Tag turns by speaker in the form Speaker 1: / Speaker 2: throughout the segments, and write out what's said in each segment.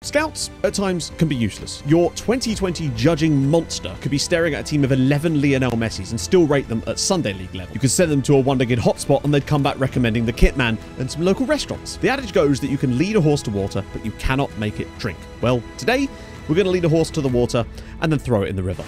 Speaker 1: Scouts, at times, can be useless. Your 2020 judging monster could be staring at a team of 11 Lionel Messis and still rate them at Sunday League level. You could send them to a Wonderkid hotspot and they'd come back recommending the Kitman and some local restaurants. The adage goes that you can lead a horse to water, but you cannot make it drink. Well, today, we're going to lead a horse to the water and then throw it in the river.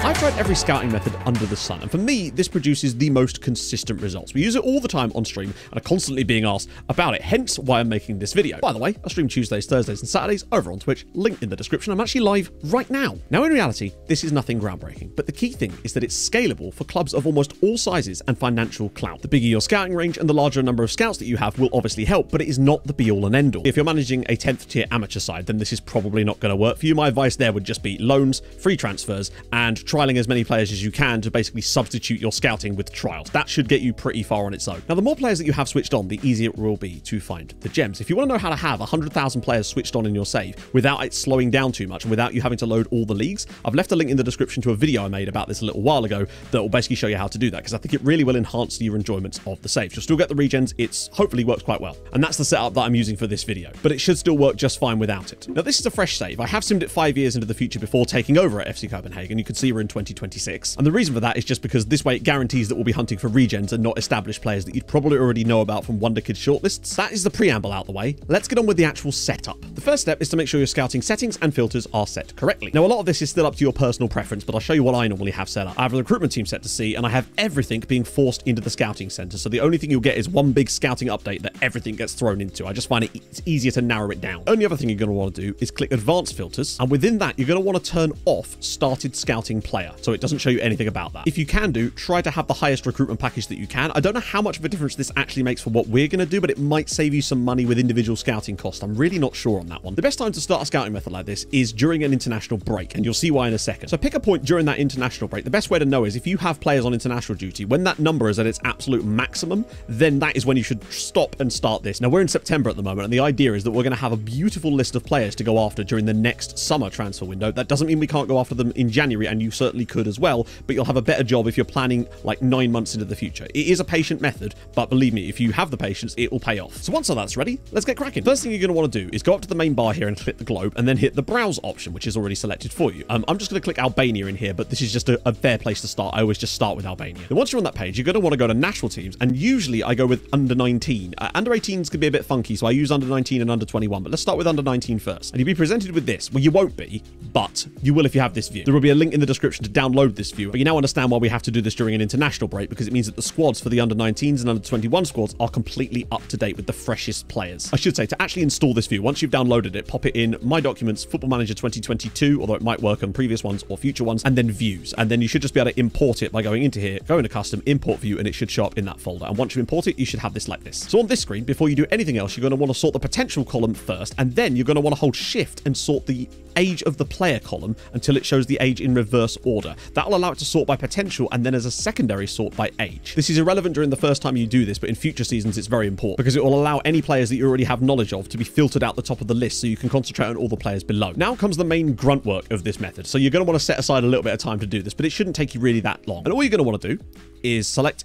Speaker 1: I've tried every scouting method under the sun, and for me, this produces the most consistent results. We use it all the time on stream and are constantly being asked about it, hence why I'm making this video. By the way, I stream Tuesdays, Thursdays, and Saturdays over on Twitch, link in the description. I'm actually live right now. Now, in reality, this is nothing groundbreaking, but the key thing is that it's scalable for clubs of almost all sizes and financial clout. The bigger your scouting range and the larger number of scouts that you have will obviously help, but it is not the be-all and end-all. If you're managing a 10th tier amateur side, then this is probably not going to work for you. My advice there would just be loans, free transfers, and trialing as many players as you can to basically substitute your scouting with trials. That should get you pretty far on its own. Now, the more players that you have switched on, the easier it will be to find the gems. If you want to know how to have 100,000 players switched on in your save without it slowing down too much and without you having to load all the leagues, I've left a link in the description to a video I made about this a little while ago that will basically show you how to do that, because I think it really will enhance your enjoyment of the saves. You'll still get the regens. It's hopefully works quite well. And that's the setup that I'm using for this video, but it should still work just fine without it. Now, this is a fresh save. I have simmed it 5 years into the future before taking over at FC Copenhagen. You can see we're in 2026. And the reason for that is just because this way it guarantees that we'll be hunting for regens and not established players that you'd probably already know about from Wonderkid shortlists. That is the preamble out the way. Let's get on with the actual setup. The first step is to make sure your scouting settings and filters are set correctly. Now, a lot of this is still up to your personal preference, but I'll show you what I normally have set up. I have a recruitment team set to C, and I have everything being forced into the scouting center. So the only thing you'll get is one big scouting update that everything gets thrown into. I just find it's easier to narrow it down. Only other thing you're going to want to do is click advanced filters, and within that, you're going to want to turn off started scouting player, so it doesn't show you anything about that. If you can do, try to have the highest recruitment package that you can. I don't know how much of a difference this actually makes for what we're going to do, but it might save you some money with individual scouting costs. I'm really not sure on that one. The best time to start a scouting method like this is during an international break, and you'll see why in a second. So pick a point during that international break. The best way to know is if you have players on international duty, when that number is at its absolute maximum, then that is when you should stop and start this. Now, we're in September at the moment, and the idea is that we're going to have a beautiful list of players to go after during the next summer transfer window. That doesn't mean we can't go after them in January, and you certainly could as well, but you'll have a better job if you're planning like 9 months into the future. It is a patient method, but believe me, if you have the patience, it will pay off. So once all that's ready, let's get cracking. First thing you're going to want to do is go up to the main bar here and click the globe, and then hit the browse option, which is already selected for you. I'm just going to click Albania in here, but this is just a fair place to start. I always just start with Albania. Then once you're on that page, you're going to want to go to national teams, and usually I go with under 19. Under 18s can be a bit funky, so I use under 19 and under 21, but let's start with under 19 first. And you'll be presented with this. Well, you won't be, but you will if you have this view. There will be a link in the description to download this view, but you now understand why we have to do this during an international break, because it means that the squads for the under 19s and under 21 squads are completely up to date with the freshest players. I should say, to actually install this view, once you've downloaded it, pop it in My Documents, Football Manager 2022, although it might work on previous ones or future ones, and then Views. And then you should just be able to import it by going into here, go into Custom, Import View, and it should show up in that folder. And once you import it, you should have this like this. So on this screen, before you do anything else, you're going to want to sort the potential column first, and then you're going to want to hold Shift and sort the age of the player column until it shows the age in reverse order. That will allow it to sort by potential and then as a secondary sort by age. This is irrelevant during the first time you do this, but in future seasons it's very important because it will allow any players that you already have knowledge of to be filtered out the top of the list so you can concentrate on all the players below. Now comes the main grunt work of this method. So you're going to want to set aside a little bit of time to do this, but it shouldn't take you really that long. And all you're going to want to do is select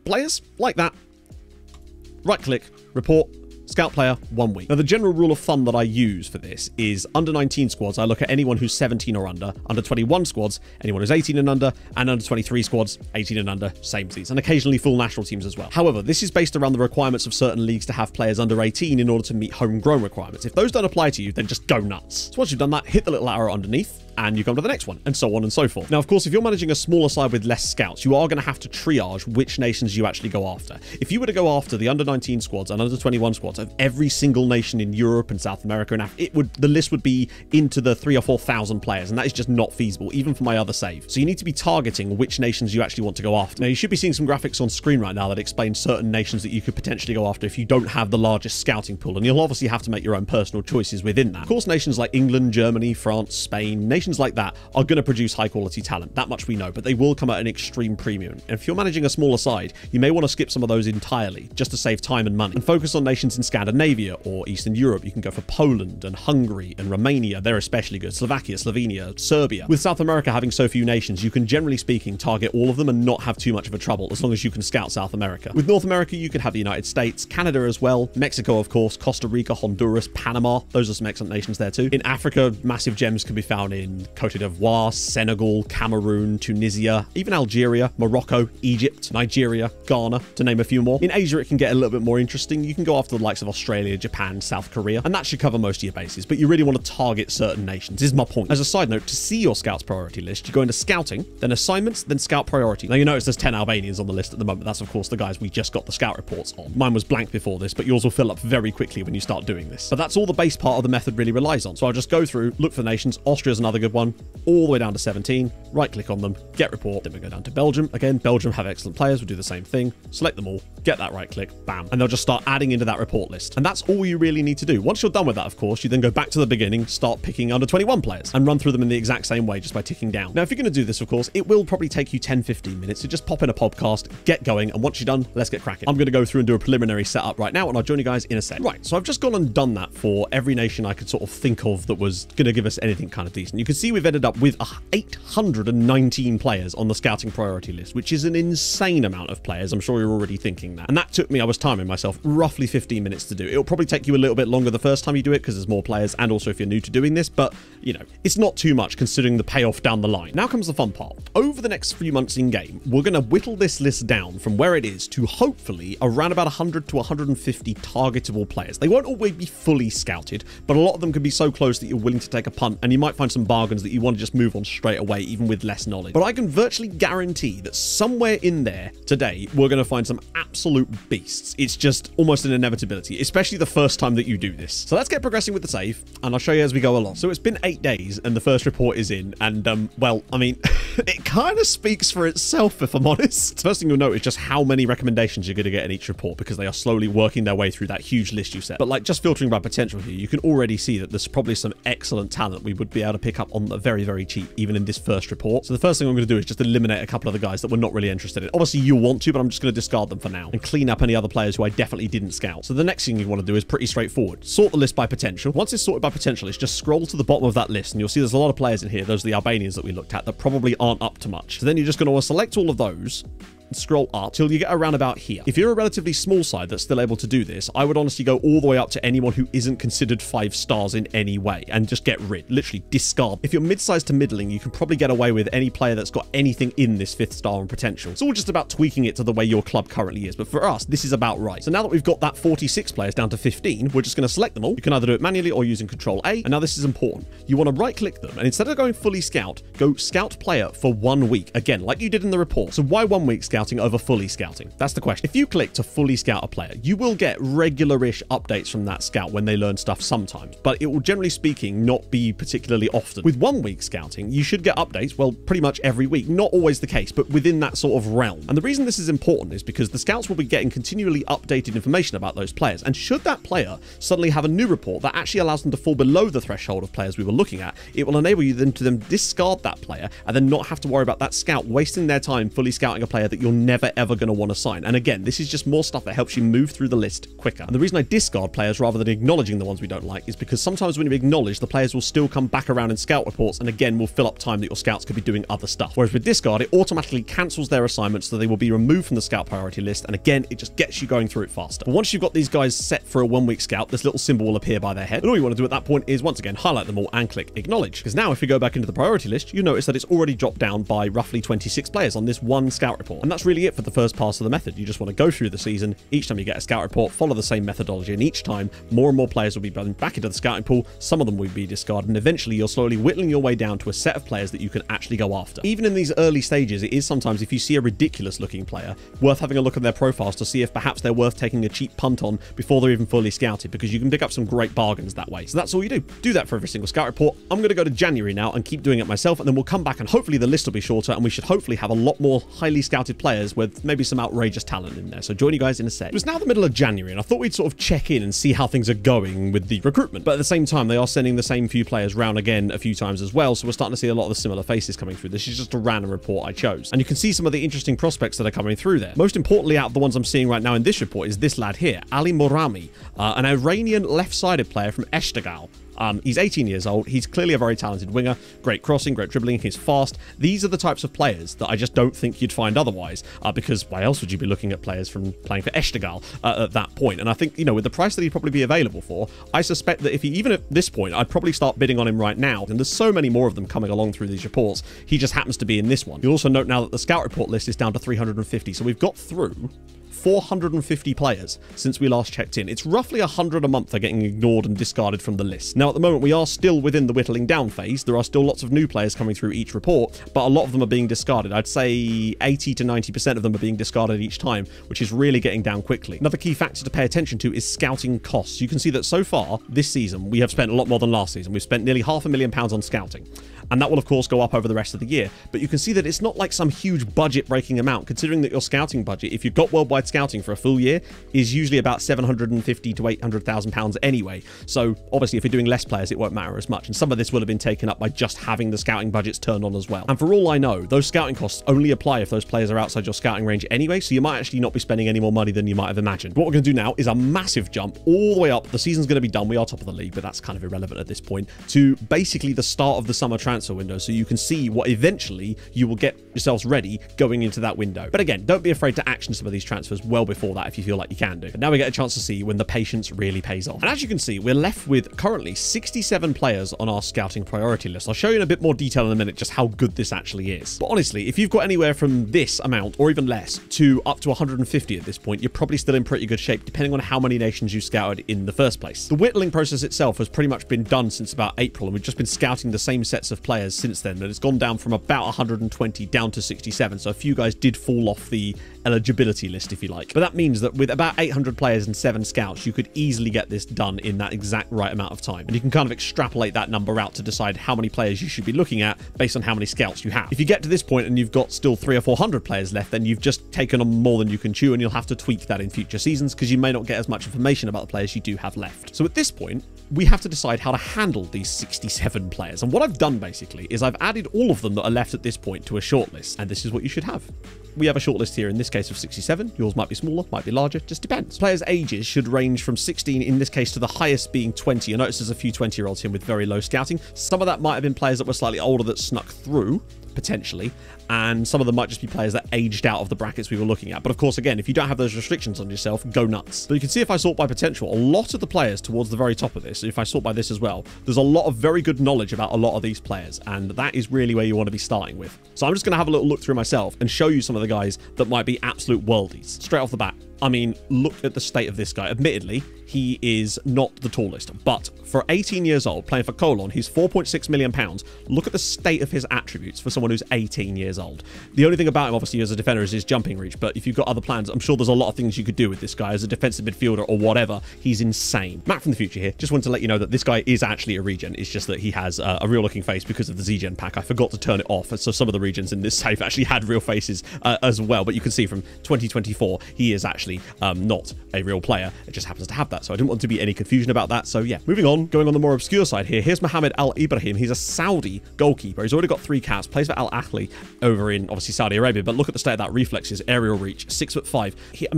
Speaker 1: players like that, right click, report, Scout player, 1 week. Now, the general rule of thumb that I use for this is under 19 squads, I look at anyone who's 17 or under 21 squads, anyone who's 18 and under 23 squads, 18 and under, same seats, and occasionally full national teams as well. However, this is based around the requirements of certain leagues to have players under 18 in order to meet homegrown requirements. If those don't apply to you, then just go nuts. So once you've done that, hit the little arrow underneath, and you come to the next one, and so on and so forth. Now, of course, if you're managing a smaller side with less scouts, you are going to have to triage which nations you actually go after. If you were to go after the under 19 squads and under 21 squads of every single nation in Europe and South America and Africa, the list would be into the 3,000 or 4,000 players, and that is just not feasible, even for my other save. So you need to be targeting which nations you actually want to go after. Now, you should be seeing some graphics on screen right now that explain certain nations that you could potentially go after if you don't have the largest scouting pool, and you'll obviously have to make your own personal choices within that. Of course, nations like England, Germany, France, Spain, nations nations like that are going to produce high quality talent. That much we know, but they will come at an extreme premium. And if you're managing a smaller side, you may want to skip some of those entirely just to save time and money and focus on nations in Scandinavia or Eastern Europe. You can go for Poland and Hungary and Romania. They're especially good. Slovakia, Slovenia, Serbia. With South America having so few nations, you can generally speaking target all of them and not have too much of a trouble as long as you can scout South America. With North America, you could have the United States, Canada as well, Mexico, of course, Costa Rica, Honduras, Panama. Those are some excellent nations there too. In Africa, massive gems can be found in Cote d'Ivoire, Senegal, Cameroon, Tunisia, even Algeria, Morocco, Egypt, Nigeria, Ghana, to name a few more. In Asia, it can get a little bit more interesting. You can go after the likes of Australia, Japan, South Korea, and that should cover most of your bases, but you really want to target certain nations, is my point. As a side note, to see your scouts priority list, you go into scouting, then assignments, then scout priority. Now you notice there's 10 Albanians on the list at the moment. That's of course the guys we just got the scout reports on. Mine was blank before this, but yours will fill up very quickly when you start doing this. But that's all the base part of the method really relies on. So I'll just go through, look for the nations. Austria's another good one, all the way down to 17, right click on them, get report, then we go down to Belgium. Again, Belgium have excellent players, we'll do the same thing, select them all, get that right click, bam, and they'll just start adding into that report list. And that's all you really need to do. Once you're done with that, of course, you then go back to the beginning, start picking under 21 players and run through them in the exact same way just by ticking down. Now, if you're going to do this, of course, it will probably take you 10-15 minutes to just pop in a podcast, get going, and once you're done, let's get cracking. I'm going to go through and do a preliminary setup right now, and I'll join you guys in a sec. Right, so I've just gone and done that for every nation I could sort of think of that was going to give us anything kind of decent. You can see we've ended up with 819 players on the scouting priority list, which is an insane amount of players. I'm sure you're already thinking that. And that took me, I was timing myself, roughly 15 minutes to do. It'll probably take you a little bit longer the first time you do it because there's more players, and also if you're new to doing this, but you know, it's not too much considering the payoff down the line. Now comes the fun part. Over the next few months in game, we're going to whittle this list down from where it is to hopefully around about 100 to 150 targetable players. They won't always be fully scouted, but a lot of them can be so close that you're willing to take a punt, and you might find some bargains that you want to just move on straight away, even with less knowledge. But I can virtually guarantee that somewhere in there today, we're going to find some absolute beasts. It's just almost an inevitability, especially the first time that you do this. So let's get progressing with the save, and I'll show you as we go along. So it's been 8 days, and the first report is in, and well, I mean, it kind of speaks for itself, if I'm honest. First thing you'll note is just how many recommendations you're going to get in each report, because they are slowly working their way through that huge list you set. But like, just filtering by potential here, you can already see that there's probably some excellent talent we would be able to pick up on the very, very cheap, even in this first report. So the first thing I'm going to do is just eliminate a couple of the guys that we're not really interested in. Obviously, you'll want to, but I'm just going to discard them for now and clean up any other players who I definitely didn't scout. So the next thing you want to do is pretty straightforward. Sort the list by potential. Once it's sorted by potential, it's just scroll to the bottom of that list, and you'll see there's a lot of players in here. Those are the Albanians that we looked at that probably aren't up to much. So then you're just going to select all of those and scroll up till you get around about here. If you're a relatively small side that's still able to do this, I would honestly go all the way up to anyone who isn't considered 5 stars in any way and just get rid, literally discard. If you're mid-sized to middling, you can probably get away with any player that's got anything in this 5th star on potential. It's all just about tweaking it to the way your club currently is, but for us, this is about right. So now that we've got that 46 players down to 15, we're just going to select them all. You can either do it manually or using Control A, and now this is important. You want to right-click them, and instead of going fully scout, go scout player for 1 week. Again, like you did in the report. So why 1 week scouting over fully scouting? That's the question. If you click to fully scout a player, you will get regular-ish updates from that scout when they learn stuff sometimes, but it will generally speaking not be particularly often. With 1 week scouting, you should get updates, well, pretty much every week. Not always the case, but within that sort of realm. And the reason this is important is because the scouts will be getting continually updated information about those players, and should that player suddenly have a new report that actually allows them to fall below the threshold of players we were looking at, it will enable you then to discard that player and then not have to worry about that scout wasting their time fully scouting a player that you're never ever going to want to sign. And again, this is just more stuff that helps you move through the list quicker. And the reason I discard players rather than acknowledging the ones we don't like is because sometimes when you acknowledge, the players will still come back around in scout reports, and again will fill up time that your scouts could be doing other stuff. Whereas with discard, it automatically cancels their assignments, so they will be removed from the scout priority list, and again, it just gets you going through it faster. But once you've got these guys set for a 1 week scout, this little symbol will appear by their head, and all you want to do at that point is once again highlight them all and click acknowledge. Because now if we go back into the priority list, you notice that it's already dropped down by roughly 26 players on this one scout report. And that's really it for the first pass of the method. You just want to go through the season. Each time you get a scout report, follow the same methodology, and each time more and more players will be brought back into the scouting pool. Some of them will be discarded, and eventually you're slowly whittling your way down to a set of players that you can actually go after. Even in these early stages, it is sometimes, if you see a ridiculous looking player, worth having a look at their profiles to see if perhaps they're worth taking a cheap punt on before they're even fully scouted, because you can pick up some great bargains that way. So that's all you do. Do that for every single scout report. I'm going to go to January now and keep doing it myself, and then we'll come back and hopefully the list will be shorter, and we should hopefully have a lot more highly scouted players players with maybe some outrageous talent in there. So join you guys in a sec. It was now the middle of January, and I thought we'd sort of check in and see how things are going with the recruitment. But at the same time, they are sending the same few players round again a few times as well. So we're starting to see a lot of the similar faces coming through. This is just a random report I chose. And you can see some of the interesting prospects that are coming through there. Most importantly, out of the ones I'm seeing right now in this report is this lad here, Ali Morami, an Iranian left-sided player from Eshtagal. He's 18 years old. He's clearly a very talented winger. Great crossing, great dribbling. He's fast. These are the types of players that I just don't think you'd find otherwise, because why else would you be looking at players from playing for Eshtagal at that point? And I think, you know, with the price that he'd probably be available for, I suspect that if he, even at this point, I'd probably start bidding on him right now. And there's so many more of them coming along through these reports. He just happens to be in this one. You'll also note now that the scout report list is down to 350. So we've got through 450 players since we last checked in. It's roughly 100 a month are getting ignored and discarded from the list. Now, at the moment, we are still within the whittling down phase. There are still lots of new players coming through each report, but a lot of them are being discarded. I'd say 80 to 90% of them are being discarded each time, which is really getting down quickly. Another key factor to pay attention to is scouting costs. You can see that so far this season, we have spent a lot more than last season. We've spent nearly £500,000 on scouting. And that will, of course, go up over the rest of the year. But you can see that it's not like some huge budget-breaking amount, considering that your scouting budget, if you've got worldwide scouting for a full year, is usually about £750,000 to £800,000 anyway. So, obviously, if you're doing less players, it won't matter as much. And some of this will have been taken up by just having the scouting budgets turned on as well. And for all I know, those scouting costs only apply if those players are outside your scouting range anyway, so you might actually not be spending any more money than you might have imagined. What we're going to do now is a massive jump all the way up. The season's going to be done. We are top of the league, but that's kind of irrelevant at this point, to basically the start of the summer transfer window, so you can see what eventually you will get yourselves ready going into that window. But again, don't be afraid to action some of these transfers well before that if you feel like you can do. But now we get a chance to see when the patience really pays off. And as you can see, we're left with currently 67 players on our scouting priority list. I'll show you in a bit more detail in a minute just how good this actually is. But honestly, if you've got anywhere from this amount or even less to up to 150 at this point, you're probably still in pretty good shape, depending on how many nations you scouted in the first place. The whittling process itself has pretty much been done since about April, and we've just been scouting the same sets of players since then. And it's gone down from about 120 down to 67. So a few guys did fall off the eligibility list, if you like. But that means that with about 800 players and 7 scouts, you could easily get this done in that exact right amount of time. And you can kind of extrapolate that number out to decide how many players you should be looking at based on how many scouts you have. If you get to this point and you've got still 300 or 400 players left, then you've just taken on more than you can chew, and you'll have to tweak that in future seasons because you may not get as much information about the players you do have left. So at this point, we have to decide how to handle these 67 players. And what I've done basically is I've added all of them that are left at this point to a shortlist, and this is what you should have. We have a shortlist here in this case of 67. Yours might be smaller, might be larger, just depends. Players' ages should range from 16 in this case to the highest being 20. You'll notice there's a few 20-year-olds here with very low scouting. Some of that might have been players that were slightly older that snuck through, potentially, and some of them might just be players that aged out of the brackets we were looking at. But of course, again, if you don't have those restrictions on yourself, go nuts. But you can see if I sort by potential, a lot of the players towards the very top of this, if I sort by this as well, there's a lot of very good knowledge about a lot of these players, and that is really where you want to be starting with. So I'm just going to have a little look through myself and show you some of the guys that might be absolute worldies. Straight off the bat, I mean, look at the state of this guy. Admittedly, he is not the tallest, but for 18 years old, playing for Colon, he's £4.6 million. Look at the state of his attributes for someone who's 18 years old. The only thing about him, obviously, as a defender is his jumping reach, but if you've got other plans, I'm sure there's a lot of things you could do with this guy as a defensive midfielder or whatever. He's insane. Matt from the future here. Just wanted to let you know that this guy is actually a regen. It's just that he has a real-looking face because of the Z-Gen pack. I forgot to turn it off, so some of the regens in this save actually had real faces as well, but you can see from 2024, he is actually not a real player. It just happens to have that, so I didn't want to be any confusion about that. So yeah, moving on, going on the more obscure side here, here's Mohammed Al Ibrahim. He's a Saudi goalkeeper. He's already got 3 caps, plays for Al Ahly over in obviously Saudi Arabia, but look at the state of that reflexes, aerial reach, 6'5".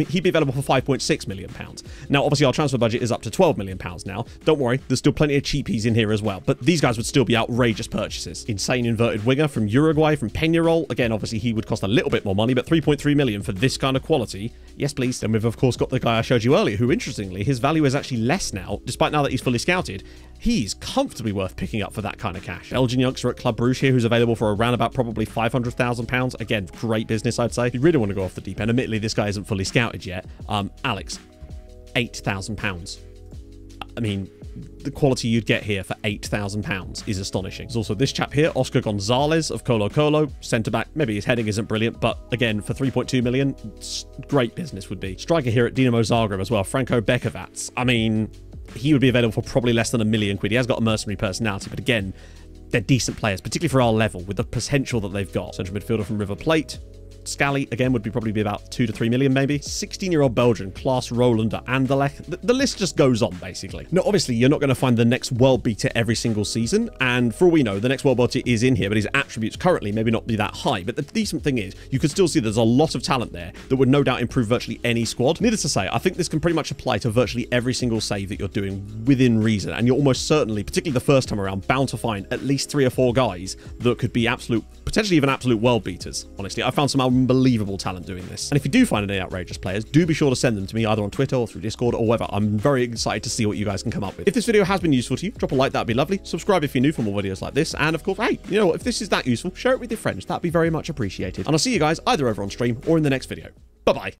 Speaker 1: He'd be available for £5.6 million. Now, obviously, our transfer budget is up to £12 million now. Don't worry, there's still plenty of cheapies in here as well, but these guys would still be outrageous purchases. Insane inverted winger from Uruguay, from Peñarol. Again, obviously, he would cost a little bit more money, but £3.3 million for this kind of quality. Yes, please. Then we've, of course, got the guy I showed you earlier, who, interestingly, his value is actually less now, despite now that he's fully scouted. He's comfortably worth picking up for that kind of cash. Belgian youngster at Club Brugge here, who's available for around about probably £500,000. Again, great business, I'd say. If you really want to go off the deep end, admittedly, this guy isn't fully scouted yet. Alex, £8,000. I mean, the quality you'd get here for £8,000 is astonishing. There's also this chap here, Oscar Gonzalez of Colo Colo, centre-back. Maybe his heading isn't brilliant, but again, for £3.2 million, great business would be. Striker here at Dinamo Zagreb as well, Franco Bekovac. I mean, he would be available for probably less than £1 million. He has got a mercenary personality, but again, they're decent players, particularly for our level, with the potential that they've got. Central midfielder from River Plate. Scally, again, would probably be about 2 to 3 million, maybe. 16-year-old Belgian, Klaas Rolander Anderlecht. The list just goes on, basically. Now, obviously, you're not going to find the next world beater every single season, and for all we know, the next world beater is in here, but his attributes currently maybe not be that high. But the decent thing is, you can still see there's a lot of talent there that would no doubt improve virtually any squad. Needless to say, I think this can pretty much apply to virtually every single save that you're doing within reason, and you're almost certainly, particularly the first time around, bound to find at least 3 or 4 guys that could be absolute, potentially even absolute world beaters. Honestly, I found some unbelievable talent doing this. And if you do find any outrageous players, do be sure to send them to me either on Twitter or through Discord or whatever. I'm very excited to see what you guys can come up with. If this video has been useful to you, drop a like, that'd be lovely. Subscribe if you're new for more videos like this. And of course, hey, you know what? If this is that useful, share it with your friends. That'd be very much appreciated. And I'll see you guys either over on stream or in the next video. Bye-bye.